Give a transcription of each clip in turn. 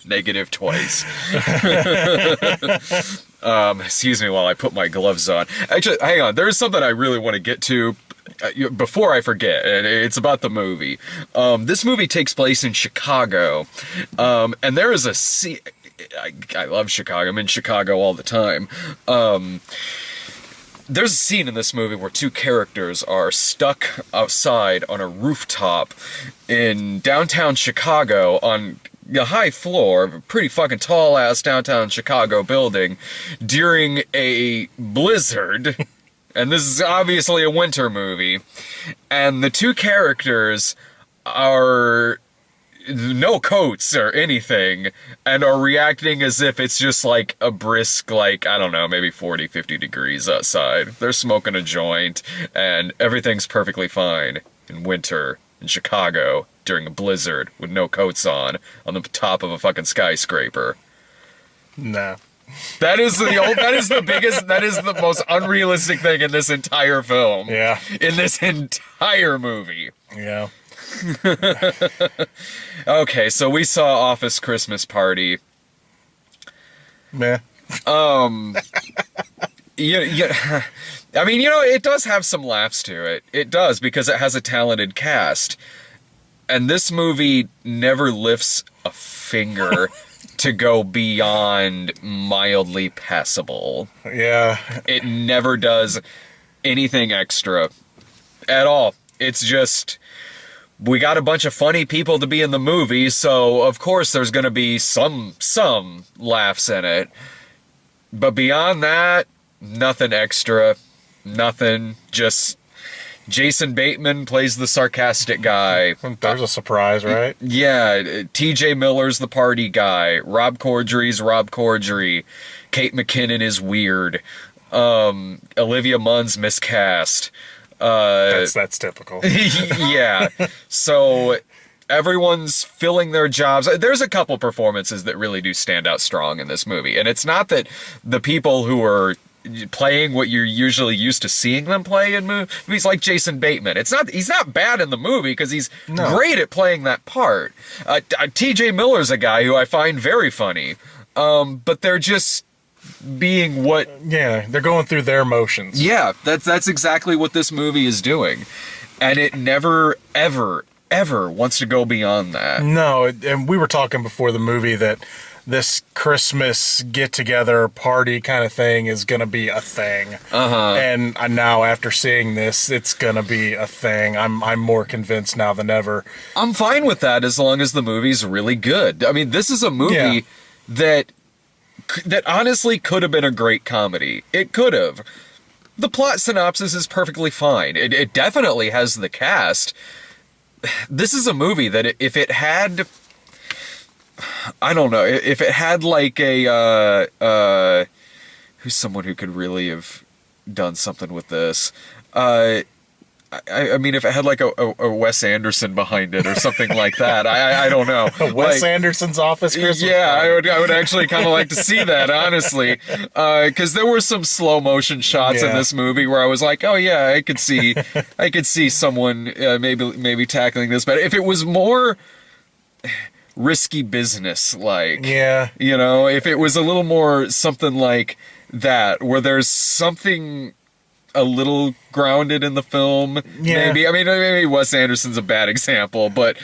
Negative twice. Excuse me while I put my gloves on. Actually, hang on. There's something I really want to get to before I forget, and it's about the movie. This movie takes place in Chicago, and there is a scene. I love Chicago. I'm in Chicago all the time. There's a scene in this movie where two characters are stuck outside on a rooftop in downtown Chicago on the high floor of a pretty fucking tall-ass downtown Chicago building during a blizzard. And this is obviously a winter movie. And the two characters are no coats or anything and are reacting as if it's just like a brisk, like, I don't know, maybe 40, 50 degrees outside. They're smoking a joint and everything's perfectly fine in winter in Chicago during a blizzard with no coats on the top of a fucking skyscraper. No. That is the most unrealistic thing in this entire film. Yeah. In this entire movie. Yeah. Okay, so we saw Office Christmas Party. Meh. Yeah. I mean, it does have some laughs to it. It does, because it has a talented cast. And this movie never lifts a finger to go beyond mildly passable. Yeah. It never does anything extra at all. It's just, we got a bunch of funny people to be in the movie, so of course there's going to be some laughs in it. But beyond that, nothing extra. Nothing. Just Jason Bateman plays the sarcastic guy. There's a surprise, right? Yeah. T.J. Miller's the party guy. Rob Corddry's Rob Corddry. Kate McKinnon is weird. Olivia Munn's miscast. That's typical. Yeah. So everyone's filling their jobs. There's a couple performances that really do stand out strong in this movie. And it's not that the people who are playing what you're usually used to seeing them play in movies, like Jason Bateman. He's not bad in the movie because he's great at playing that part. T.J. Miller's a guy who I find very funny. But they're just being what... Yeah, they're going through their motions. Yeah, that's exactly what this movie is doing. And it never, ever, ever wants to go beyond that. No, and we were talking before the movie that this Christmas get-together party kind of thing is going to be a thing. Uh-huh. And now, after seeing this, it's going to be a thing. I'm more convinced now than ever. I'm fine with that as long as the movie's really good. I mean, this is a movie that honestly could have been a great comedy. It could have. The plot synopsis is perfectly fine. It definitely has the cast. This is a movie that if it had... I don't know, if it had like who's someone who could really have done something with this? I mean, if it had like a Wes Anderson behind it or something like that, I don't know. Wes Anderson's Office Christmas Party. I would actually kind of like to see that, honestly, because there were some slow motion shots in this movie where I was like, oh yeah, I could see someone maybe tackling this, but if it was more risky business, like, if it was a little more something like that, where there's something a little grounded in the film, maybe. I mean, maybe Wes Anderson's a bad example, but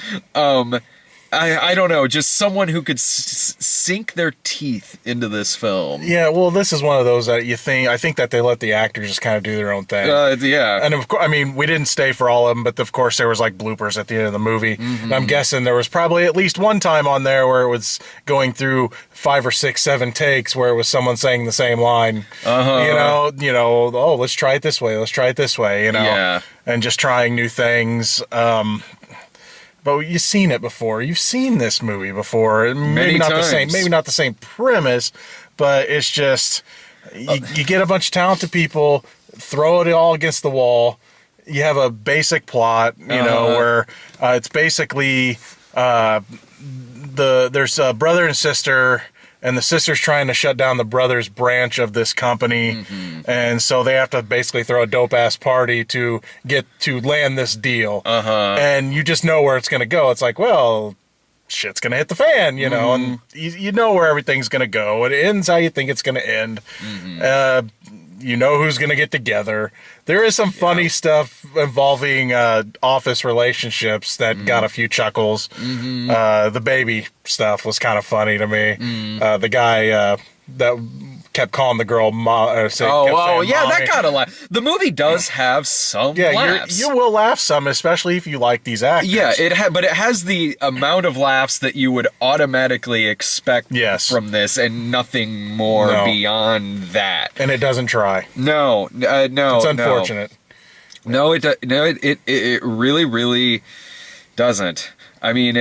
I don't know, just someone who could sink their teeth into this film. Yeah, well, this is one of those that I think that they let the actors just kind of do their own thing. Yeah. And of course, I mean, we didn't stay for all of them, but of course there was like bloopers at the end of the movie. Mm-hmm. And I'm guessing there was probably at least one time on there where it was going through 5 or 6, 7 takes where it was someone saying the same line. Uh-huh. Oh, let's try it this way. Let's try it this way, and just trying new things. But you've seen it before. You've seen this movie before. Maybe not the same. Maybe not the same premise, but it's just you get a bunch of talented people, throw it all against the wall. You have a basic plot, where it's basically there's a brother and sister and the sister's trying to shut down the brother's branch of this company, and so they have to basically throw a dope ass party to get to land this deal. And you just know where it's gonna go. It's like, well, shit's gonna hit the fan, you know, and you know where everything's gonna go. It ends how you think it's gonna end. You know who's gonna get together. There is some funny stuff involving office relationships that got a few chuckles. The baby stuff was kind of funny to me. The guy that kept calling the girl yeah, mommy. that got a laugh. The movie does have some laughs. You will laugh some, especially if you like these actors. Yeah, but it has the amount of laughs that you would automatically expect from this, and nothing more beyond that. And it doesn't try. No. It's unfortunate. No, it really, really doesn't. I mean,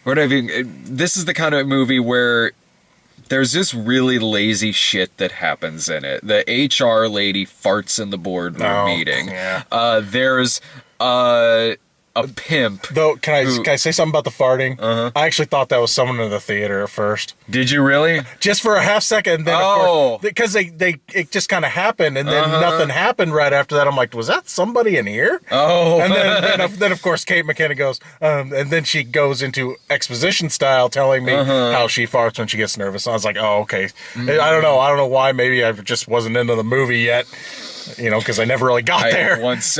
this is the kind of movie where there's just really lazy shit that happens in it. The HR lady farts in the boardroom meeting. Yeah. There's a pimp. Though, can I say something about the farting? I actually thought that was someone in the theater at first. Did you really? Just for a half second. Then because it just kind of happened, and then nothing happened right after that. I'm like, was that somebody in here? And then of course Kate McKinnon goes, and then she goes into exposition style, telling me how she farts when she gets nervous. I was like, oh, okay. I don't know why. Maybe I just wasn't into the movie yet. You know, because I never really got there. Once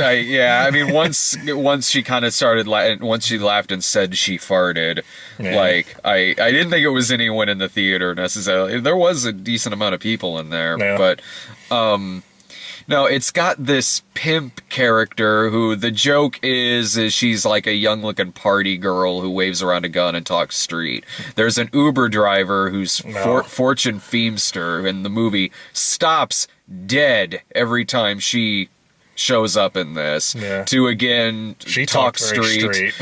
she kind of started, once she laughed and said she farted, like, I didn't think it was anyone in the theater necessarily. There was a decent amount of people in there, but, no, it's got this pimp character who the joke is she's like a young looking party girl who waves around a gun and talks street. There's an Uber driver who's Fortune Feimster in the movie stops dead every time she shows up in this to again talk street.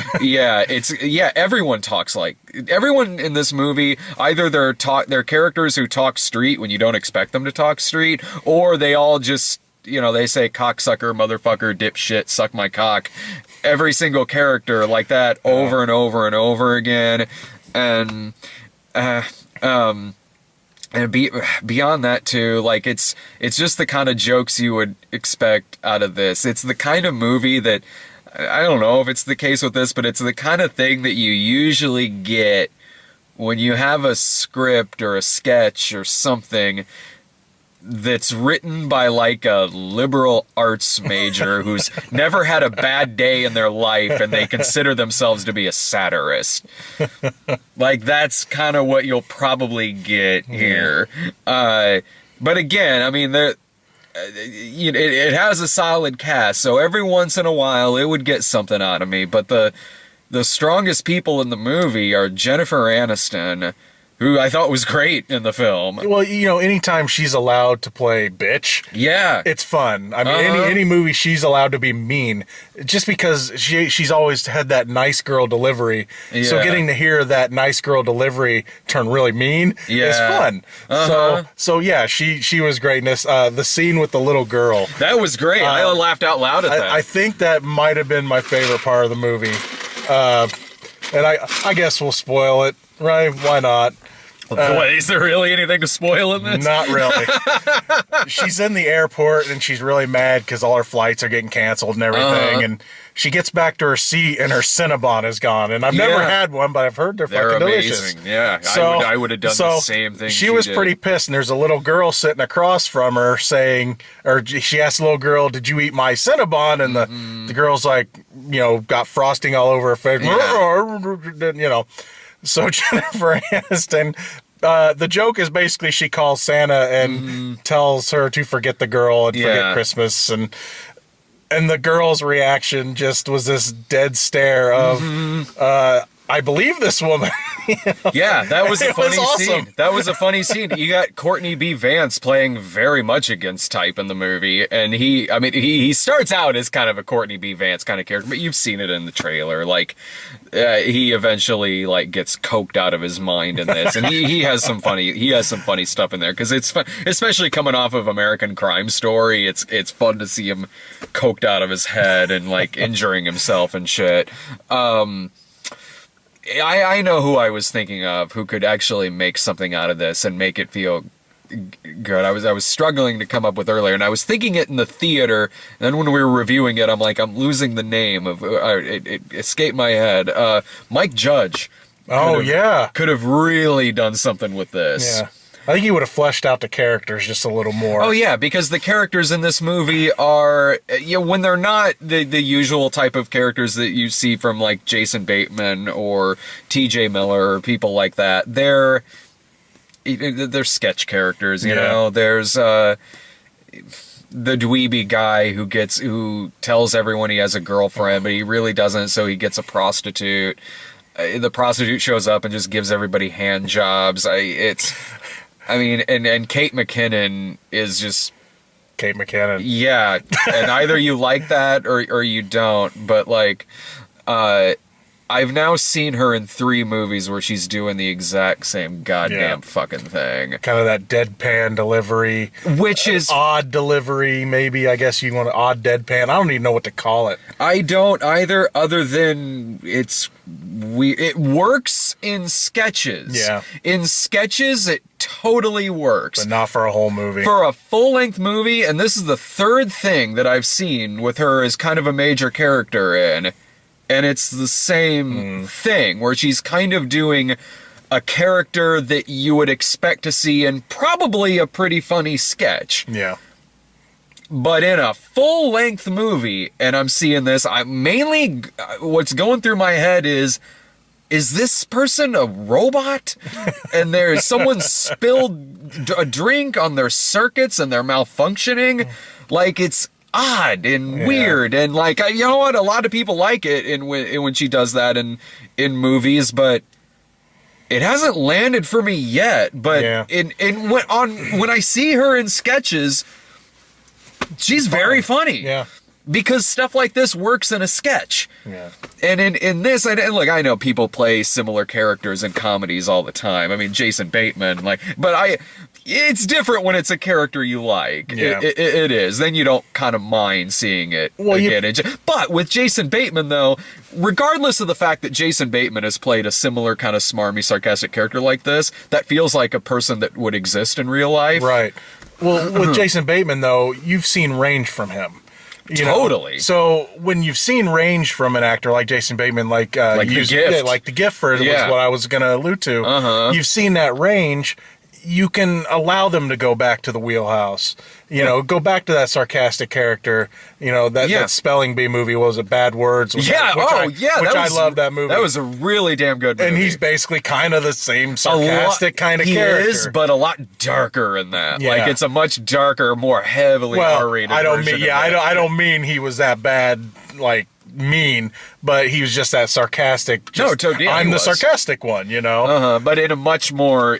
Everyone talks like everyone in this movie. Either they're characters who talk street when you don't expect them to talk street, or they all just, you know, they say cocksucker, motherfucker, dipshit, suck my cock. Every single character like that over and over and over again. And beyond that too, like it's just the kind of jokes you would expect out of this. It's the kind of movie that, I don't know if it's the case with this, but it's the kind of thing that you usually get when you have a script or a sketch or something that's written by like a liberal arts major who's never had a bad day in their life and they consider themselves to be a satirist. Like, that's kind of what you'll probably get here. But again, I mean, it has a solid cast, so every once in a while it would get something out of me. But the strongest people in the movie are Jennifer Aniston, who I thought was great in the film. Well, you know, anytime she's allowed to play bitch, it's fun. I mean, any movie she's allowed to be mean, just because she's always had that nice girl delivery. So getting to hear that nice girl delivery turn really mean is fun. So yeah, she was great in this. The scene with the little girl, that was great. I laughed out loud at that. I think that might have been my favorite part of the movie. And I guess we'll spoil it, right? Why not? Is there really anything to spoil in this? Not really. She's in the airport and she's really mad because all her flights are getting canceled and everything. And she gets back to her seat and her Cinnabon is gone. And I've never had one, but I've heard they're fucking amazing. Delicious. Yeah, so, I would have done the same thing. She was pretty pissed, and there's a little girl sitting across from her saying, or she asked the little girl, "Did you eat my Cinnabon?" And the girl's like, you know, got frosting all over her face. You know. So Jennifer Aniston, the joke is basically she calls Santa and tells her to forget the girl and forget Christmas, and the girl's reaction just was this dead stare of, I believe this woman. You know? Yeah, that was a funny scene. That was a funny scene. You got Courtney B. Vance playing very much against type in the movie, and he starts out as kind of a Courtney B. Vance kind of character, but you've seen it in the trailer. Like, he eventually like gets coked out of his mind in this, and he has some funny stuff in there because it's fun, especially coming off of American Crime Story. It's fun to see him coked out of his head and like injuring himself and shit. I know who I was thinking of who could actually make something out of this and make it feel good. I was struggling to come up with earlier, and I was thinking it in the theater, and then when we were reviewing it, I'm like, I'm losing the name of it escaped my head. Mike Judge. Could have really done something with this. Yeah. I think he would have fleshed out the characters just a little more. Oh yeah, because the characters in this movie are, when they're not the usual type of characters that you see from like Jason Bateman or T.J. Miller or people like that, they're sketch characters. You know, there's the dweeby guy who tells everyone he has a girlfriend, but he really doesn't, so he gets a prostitute. The prostitute shows up and just gives everybody hand jobs. And Kate McKinnon is just... Kate McKinnon. Yeah, and either you like that or you don't, but like, I've now seen her in 3 movies where she's doing the exact same goddamn fucking thing. Kind of that deadpan delivery. Which is... odd delivery, maybe. I guess you want an odd deadpan. I don't even know what to call it. I don't either, other than it works in sketches. Yeah. In sketches, it totally works. But not for a whole movie. For a full-length movie, and this is the 3rd thing that I've seen with her as kind of a major character in, and it's the same thing, where she's kind of doing a character that you would expect to see in probably a pretty funny sketch. Yeah. But in a full-length movie, and I'm seeing this, what's going through my head is this person a robot? And someone spilled a drink on their circuits and they're malfunctioning? Like, it's odd and weird, and like, you know what, a lot of people like it when she does that in movies, but it hasn't landed for me yet. But when I see her in sketches, she's very funny. Yeah. Because stuff like this works in a sketch. Yeah. And in this, and look, I know people play similar characters in comedies all the time. I mean, Jason Bateman, it's different when it's a character you like. Yeah. It is. Then you don't kind of mind seeing it again. But with Jason Bateman, though, regardless of the fact that Jason Bateman has played a similar kind of smarmy, sarcastic character like this, that feels like a person that would exist in real life. Right. Well, with Jason Bateman, though, you've seen range from him. Totally. So when you've seen range from an actor like Jason Bateman, like The Gift. Yeah, like The Gift was what I was going to allude to. You've seen that range. You can allow them to go back to the wheelhouse. Go back to that sarcastic character. That Spelling Bee movie, was it Bad Words? I love that movie. That was a really damn good movie. And he's basically kind of the same sarcastic kind of character. He is, but a lot darker in that. Yeah. Like, it's a much darker, more heavily R-rated version. I don't mean he was that bad, like, mean, but he was just that sarcastic. I'm the sarcastic one, But in a much more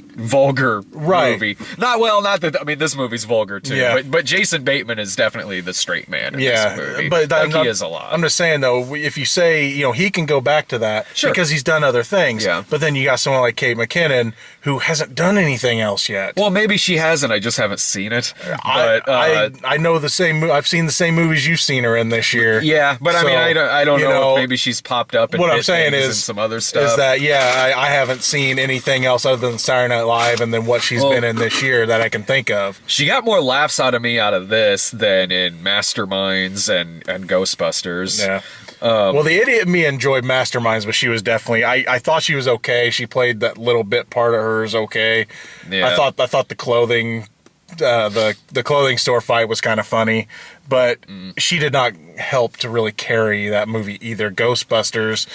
vulgar movie. Not that, I mean, this movie's vulgar too, but Jason Bateman is definitely the straight man in this movie. But he is a lot. I'm just saying, though, if you say, he can go back to that because he's done other things, but then you got someone like Kate McKinnon who hasn't done anything else yet. Well, maybe she hasn't, I just haven't seen it. But I know the same, I've seen the same movies you've seen her in this year. Yeah, but I mean, I don't know if maybe she's popped up and what I'm saying is some other stuff. Is that, I haven't seen anything else other than Saturday Night Live and then what she's been in this year that I can think of. She got more laughs out of me out of this than in Masterminds and Ghostbusters. Yeah. Well, the idiot in me enjoyed Masterminds, but she was definitely, I thought she was okay. She played that little bit part of hers okay. Yeah. I thought the clothing the clothing store fight was kind of funny, but she did not help to really carry that movie either. Ghostbusters,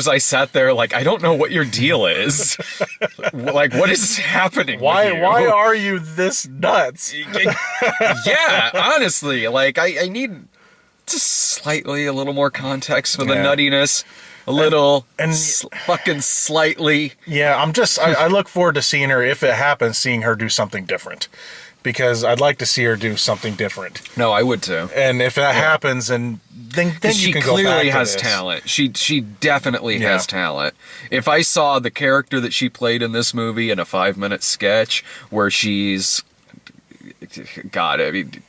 I sat there like, I don't know what your deal is. Like, what is happening? Why are you this nuts? Yeah, honestly, like I need just a little more context for the nuttiness. A little, fucking slightly. Yeah, I look forward to seeing her, if it happens, seeing her do something different. Because I'd like to see her do something different. No, I would too. And if that happens, and then you can go back to She clearly has talent. She definitely has talent. If I saw the character that she played in this movie in a 5-minute sketch where she's God, I mean,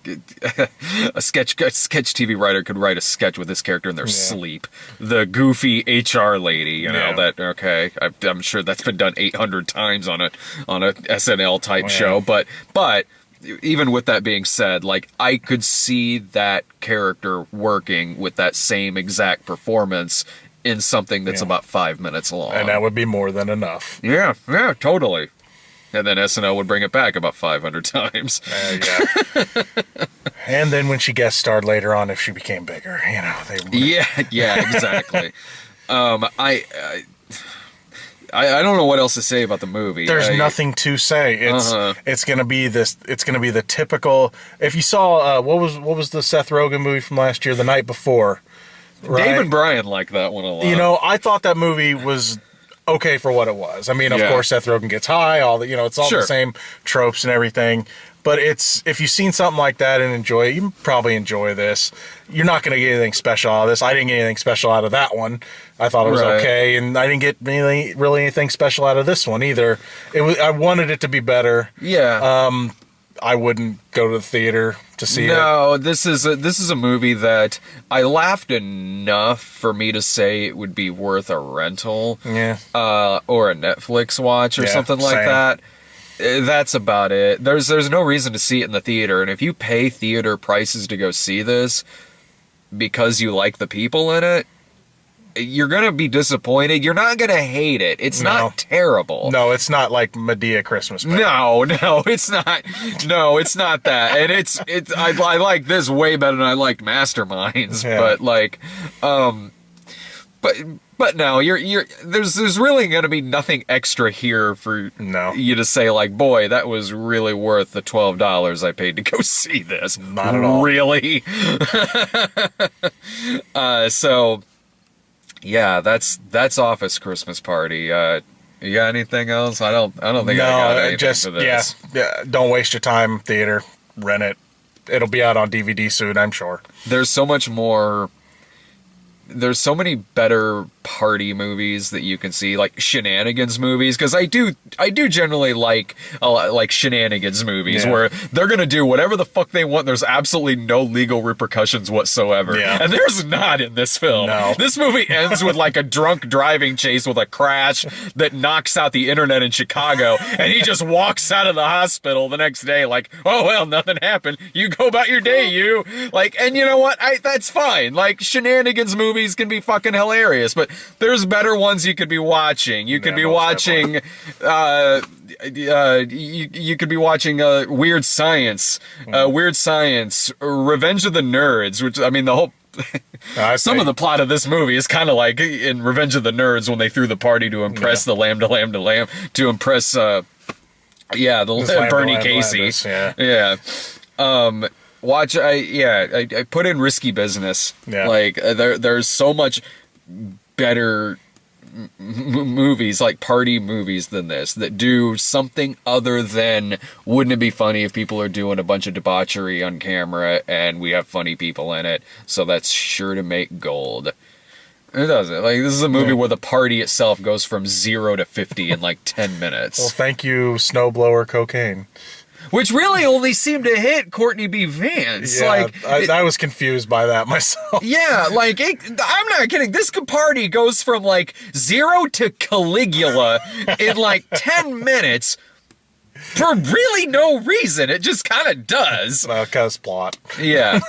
a sketch TV writer could write a sketch with this character in their sleep. The goofy HR lady, you know, that, okay, I'm sure that's been done 800 times on a SNL type show, but even with that being said, like, I could see that character working with that same exact performance in something that's about 5 minutes long. And that would be more than enough. Yeah, totally. And then SNL would bring it back about 500 times. And then when she guest starred later on, if she became bigger, you know, they would. Yeah, exactly. I don't know what else to say about the movie. There's nothing to say. It's gonna be this. It's gonna be the typical. If you saw what was the Seth Rogen movie from last year, The Night Before? Right? Dave and Brian liked that one a lot. You know, I thought that movie was okay for what it was. I mean, of course, Seth Rogen gets high. All the, you know, it's all the same tropes and everything. But if you've seen something like that and enjoy it, you probably enjoy this. You're not going to get anything special out of this. I didn't get anything special out of that one. I thought it was okay, and I didn't get really anything special out of this one either. I wanted it to be better. Yeah. I wouldn't go to the theater to see it. No, this is a movie that I laughed enough for me to say it would be worth a rental. Yeah. Or a Netflix watch or something like that. That's about it. There's no reason to see it in the theater, and if you pay theater prices to go see this because you like the people in it, you're gonna be disappointed. You're not gonna hate it. It's not terrible. No, it's not like Medea Christmas Party. No, it's not. No, it's not that. And it's. I like this way better than I liked Masterminds. Yeah. But like, but no, there's really gonna be nothing extra here for you to say like, boy, that was really worth the $12 I paid to go see this. Not at all. Really. So. Yeah, that's Office Christmas Party. You got anything else? I don't think I got anything for this. Yeah. Don't waste your time. Theater, rent it. It'll be out on DVD soon, I'm sure. There's so much more. There's so many better party movies that you can see, like shenanigans movies, because I do generally like shenanigans movies where they're gonna do whatever the fuck they want. There's absolutely no legal repercussions whatsoever, and there's not in this film. No. This movie ends with like a drunk driving chase with a crash that knocks out the internet in Chicago, and he just walks out of the hospital the next day like, oh well, nothing happened. You go about your day, you like, and you know what? That's fine. Like shenanigans movies can be fucking hilarious, but there's better ones you could be watching. You could be watching you could be watching Weird Science, Revenge of the Nerds, which I mean the whole some of the plot of this movie is kind of like in Revenge of the Nerds when they threw the party to impress the lamb to impress Bernie Casey. Watch, I put in Risky Business. Yeah. Like, there's so much better movies, like party movies than this, that do something other than, wouldn't it be funny if people are doing a bunch of debauchery on camera and we have funny people in it, so that's sure to make gold. It doesn't. Like, this is a movie where the party itself goes from 0 to 50 in like 10 minutes. Well, thank you, Snowblower Cocaine. Which really only seemed to hit Courtney B. Vance. Yeah, like, I was confused by that myself. Yeah, like, I'm not kidding. This party goes from, like, 0 to Caligula in, like, 10 minutes for really no reason. It just kind of does. Because plot. Yeah.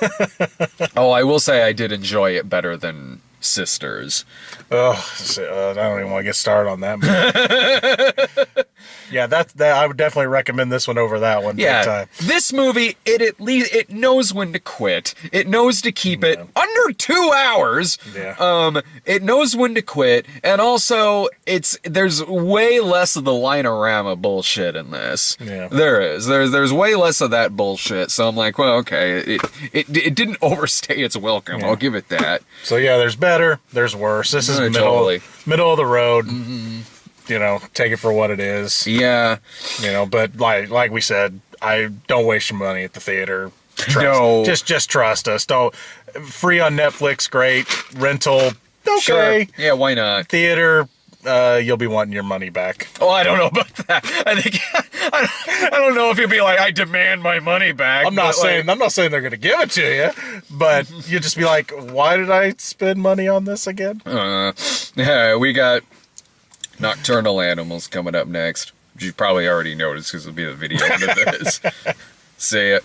Oh, I will say I did enjoy it better than Sisters. I don't even want to get started on that movie. Yeah, that I would definitely recommend this one over that one. Yeah, this movie, it knows when to quit. It knows to keep it under 2 hours. Yeah. It knows when to quit, and also there's way less of the Line-O-Rama bullshit in this. Yeah. There's way less of that bullshit. So I'm like, well, okay, it didn't overstay its welcome. Yeah. I'll give it that. So yeah, there's better, there's worse. This is middle of the road. Mm-hmm. You know, take it for what it is. Yeah. You know, but like we said, I don't waste your money at the theater. No. Just trust us. Don't. Free on Netflix, great. Rental, okay. Sure. Yeah, why not? Theater, you'll be wanting your money back. Oh, I don't know about that. I think I don't know if you'll be like, I demand my money back. I'm not saying they're gonna give it to you, but you just be like, why did I spend money on this again? Yeah, we got Nocturnal Animals coming up next. You probably already noticed because it'll be the video of this. See it.